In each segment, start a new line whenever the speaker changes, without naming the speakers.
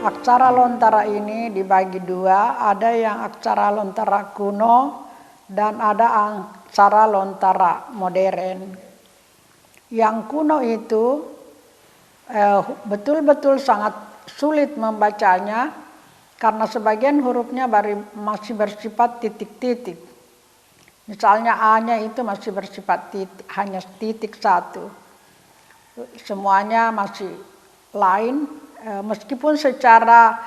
Aksara Lontara ini dibagi dua, ada yang aksara Lontara kuno dan ada aksara Lontara modern. Yang kuno itu betul-betul sangat sulit membacanya karena sebagian hurufnya masih bersifat titik-titik. Misalnya A-nya itu masih bersifat titik, hanya titik satu. Semuanya masih lain, meskipun secara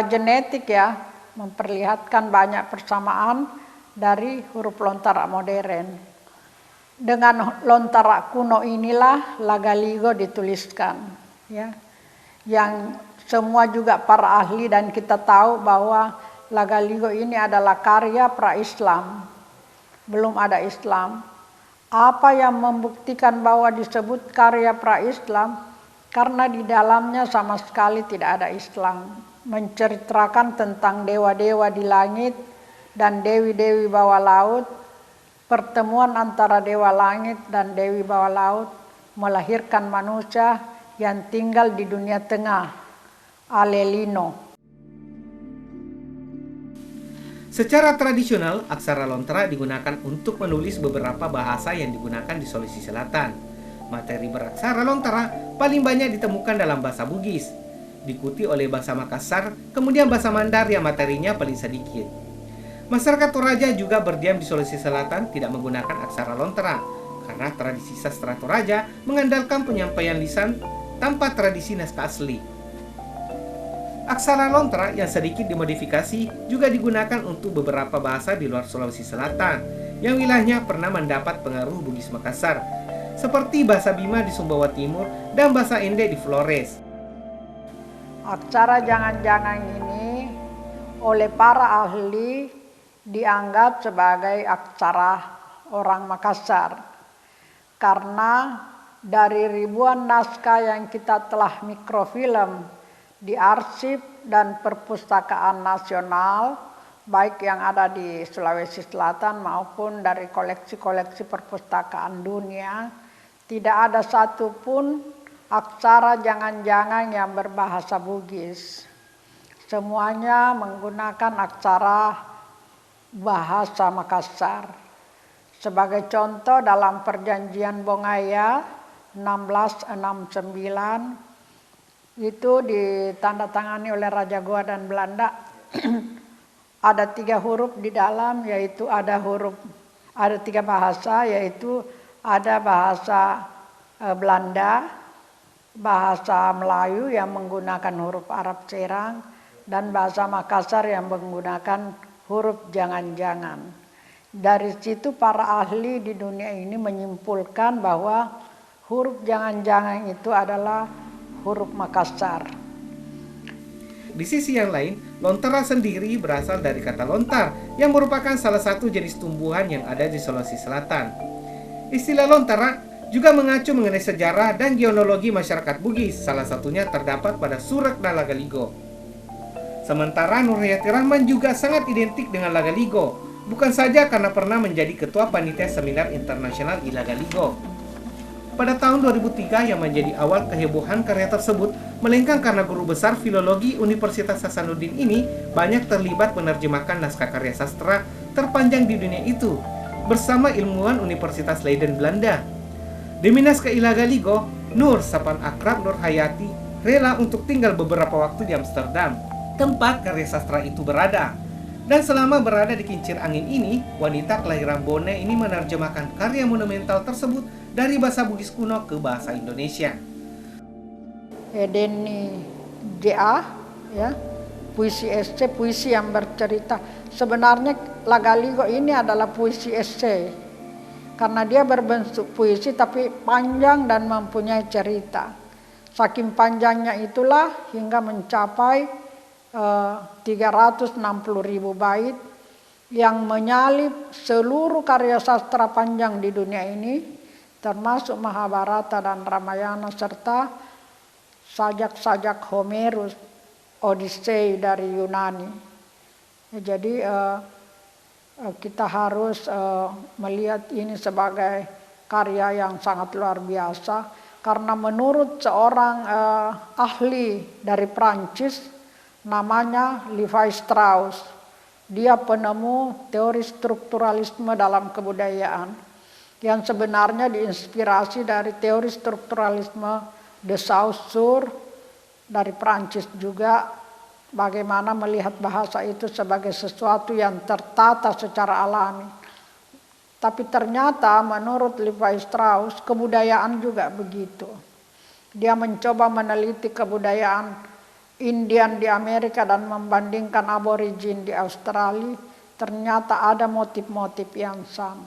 genetik ya memperlihatkan banyak persamaan dari huruf Lontara modern. Dengan Lontara kuno inilah Lagaligo dituliskan, ya. Yang semua juga para ahli dan kita tahu bahwa Lagaligo ini adalah karya pra-Islam, belum ada Islam. Apa yang membuktikan bahwa disebut karya pra-Islam? Karena di dalamnya sama sekali tidak ada Islam. Menceritakan tentang dewa-dewa di langit dan dewi-dewi bawah laut. Pertemuan antara dewa langit dan dewi bawah laut melahirkan manusia yang tinggal di dunia tengah, Alelino.
Secara tradisional, aksara Lontara digunakan untuk menulis beberapa bahasa yang digunakan di Sulawesi Selatan. Materi beraksara Lontara paling banyak ditemukan dalam bahasa Bugis, diikuti oleh bahasa Makassar, kemudian bahasa Mandar yang materinya paling sedikit. Masyarakat Toraja juga berdiam di Sulawesi Selatan tidak menggunakan aksara Lontara, karena tradisi sastra Toraja mengandalkan penyampaian lisan tanpa tradisi naskah asli. Aksara Lontara yang sedikit dimodifikasi juga digunakan untuk beberapa bahasa di luar Sulawesi Selatan yang wilayahnya pernah mendapat pengaruh Bugis Makassar, seperti bahasa Bima di Sumbawa Timur dan bahasa Ende di Flores.
Aksara jangan-jangan ini oleh para ahli dianggap sebagai aksara orang Makassar karena dari ribuan naskah yang kita telah mikrofilm di arsip dan perpustakaan nasional, baik yang ada di Sulawesi Selatan maupun dari koleksi-koleksi perpustakaan dunia, tidak ada satupun aksara jangan-jangan yang berbahasa Bugis. Semuanya menggunakan aksara bahasa Makassar. Sebagai contoh dalam perjanjian Bongaya 1669 itu ditandatangani oleh Raja Goa dan Belanda. Ada 3 huruf di dalam, yaitu ada 3 bahasa, yaitu ada bahasa Belanda, bahasa Melayu yang menggunakan huruf Arab Serang, dan bahasa Makassar yang menggunakan huruf jangan-jangan. Dari situ para ahli di dunia ini menyimpulkan bahwa huruf jangan-jangan itu adalah huruf Makassar.
Di sisi yang lain, Lontara sendiri berasal dari kata lontar yang merupakan salah satu jenis tumbuhan yang ada di Sulawesi Selatan. Istilah Lontara juga mengacu mengenai sejarah dan genealogi masyarakat Bugis, salah satunya terdapat pada Surak dan Lagaligo. Sementara Nur Hayati Rahman juga sangat identik dengan Lagaligo, bukan saja karena pernah menjadi ketua panitia seminar internasional di Lagaligo pada tahun 2003 yang menjadi awal kehebohan karya tersebut, melainkan karena guru besar filologi Universitas Hasanuddin ini banyak terlibat menerjemahkan naskah karya sastra terpanjang di dunia itu bersama ilmuwan Universitas Leiden Belanda. Demi naskah Lagaligo, Nur Sapan akrab Nur Hayati rela untuk tinggal beberapa waktu di Amsterdam, tempat karya sastra itu berada. Dan selama berada di kincir angin ini, wanita kelahiran Bone ini menerjemahkan karya monumental tersebut dari bahasa Bugis kuno ke bahasa Indonesia.
Edeni JA, ya, puisi esai, puisi yang bercerita. Sebenarnya Lagaligo ini adalah puisi esai, karena dia berbentuk puisi tapi panjang dan mempunyai cerita. Saking panjangnya itulah hingga mencapai 360.000 bait yang menyalip seluruh karya sastra panjang di dunia ini, termasuk Mahabharata dan Ramayana serta sajak-sajak Homerus, Odyssey dari Yunani. Jadi kita harus melihat ini sebagai karya yang sangat luar biasa. karena menurut seorang ahli dari Prancis namanya Levi Strauss, dia penemu teori strukturalisme dalam kebudayaan yang sebenarnya diinspirasi dari teori strukturalisme de Saussure dari Prancis juga, bagaimana melihat bahasa itu sebagai sesuatu yang tertata secara alami. Tapi ternyata menurut Levi Strauss kebudayaan juga begitu. Dia mencoba meneliti kebudayaan Indian di Amerika dan membandingkan aborigin di Australia, ternyata ada motif-motif yang sama.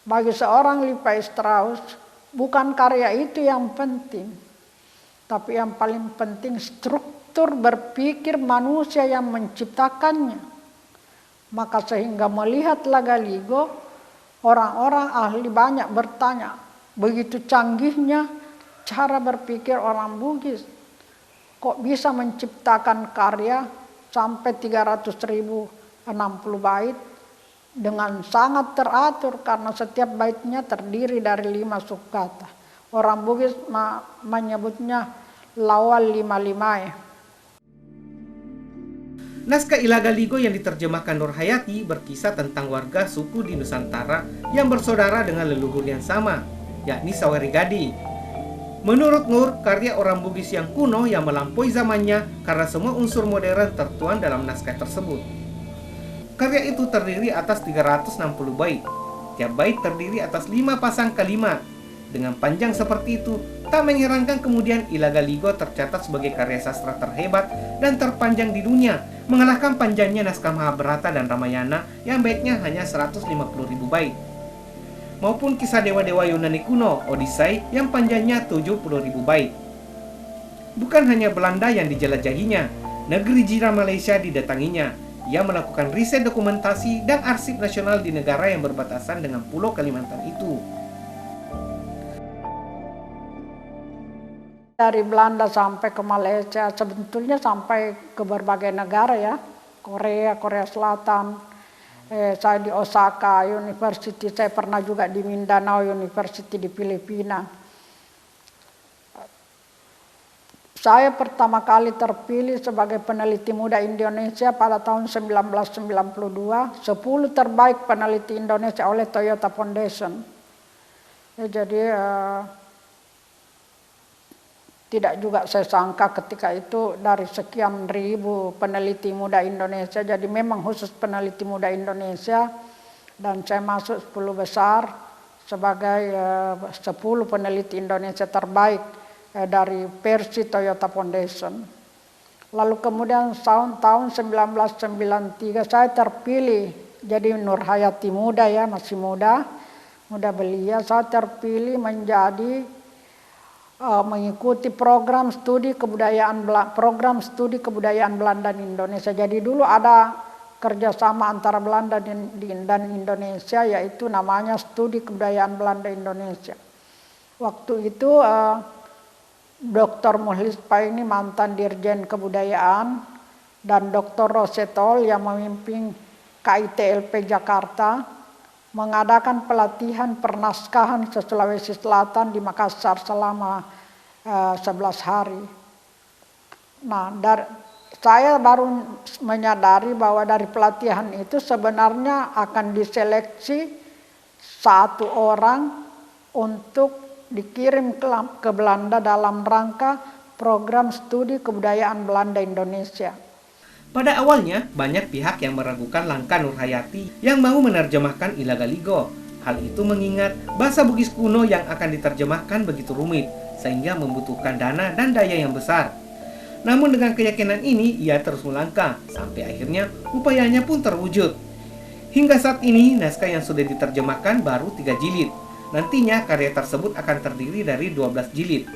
Bagi seorang Levi Strauss, bukan karya itu yang penting, tapi yang paling penting struktur berpikir manusia yang menciptakannya. Maka sehingga melihat Lagaligo, orang-orang ahli banyak bertanya, begitu canggihnya cara berpikir orang Bugis, kok bisa menciptakan karya sampai 300.060 bait dengan sangat teratur, karena setiap baitnya terdiri dari 5 subkata. Orang Bugis menyebutnya lawal 5-5.
Naskah Ilagaligo yang diterjemahkan Nur Hayati berkisah tentang warga suku di Nusantara yang bersaudara dengan leluhur yang sama, yakni Sawerigadi. Menurut Nur, karya orang Bugis yang kuno yang melampaui zamannya karena semua unsur modern tertuang dalam naskah tersebut. Karya itu terdiri atas 360 bait. Tiap bait terdiri atas 5 pasang kalimat. Dengan panjang seperti itu, tak mengherankan kemudian Ilagaligo tercatat sebagai karya sastra terhebat dan terpanjang di dunia, mengalahkan panjangnya naskah Mahabharata dan Ramayana yang baitnya hanya 150.000 bait. Maupun kisah dewa-dewa Yunani kuno, Odyssey, yang panjangnya 70.000 bait. Bukan hanya Belanda yang dijelajahinya, negeri jiran Malaysia didatanginya. Ia melakukan riset dokumentasi dan arsip nasional di negara yang berbatasan dengan Pulau Kalimantan itu.
Dari Belanda sampai ke Malaysia, sebetulnya sampai ke berbagai negara ya. Korea Selatan, saya di Osaka University, saya pernah juga di Mindanao University di Filipina. Saya pertama kali terpilih sebagai peneliti muda Indonesia pada tahun 1992, 10 terbaik peneliti Indonesia oleh Toyota Foundation. Jadi tidak juga saya sangka ketika itu dari sekian ribu peneliti muda Indonesia, jadi memang khusus peneliti muda Indonesia, dan saya masuk 10 besar sebagai 10 peneliti Indonesia terbaik dari versi Toyota Foundation. Lalu kemudian tahun 1993 saya terpilih jadi Nur Hayati muda ya, masih muda belia, saya terpilih menjadi mengikuti program studi kebudayaan Belanda di Indonesia. Jadi dulu ada kerjasama antara Belanda dan Indonesia, yaitu namanya studi kebudayaan Belanda Indonesia. Waktu itu Dr. Muhlis Paini mantan Dirjen Kebudayaan dan Dr. Rosetol yang memimpin KITLP Jakarta mengadakan pelatihan pernaskahan se-Sulawesi Selatan di Makassar selama 11 hari. Nah, saya baru menyadari bahwa dari pelatihan itu sebenarnya akan diseleksi 1 orang untuk dikirim ke Belanda dalam rangka program studi kebudayaan Belanda Indonesia.
Pada awalnya, banyak pihak yang meragukan langkah Nur Hayati yang mau menerjemahkan Ilagaligo. Hal itu mengingat bahasa Bugis kuno yang akan diterjemahkan begitu rumit, sehingga membutuhkan dana dan daya yang besar. Namun dengan keyakinan ini, ia terus melangkah, sampai akhirnya upayanya pun terwujud. Hingga saat ini, naskah yang sudah diterjemahkan baru 3 jilid. Nantinya karya tersebut akan terdiri dari 12 jilid.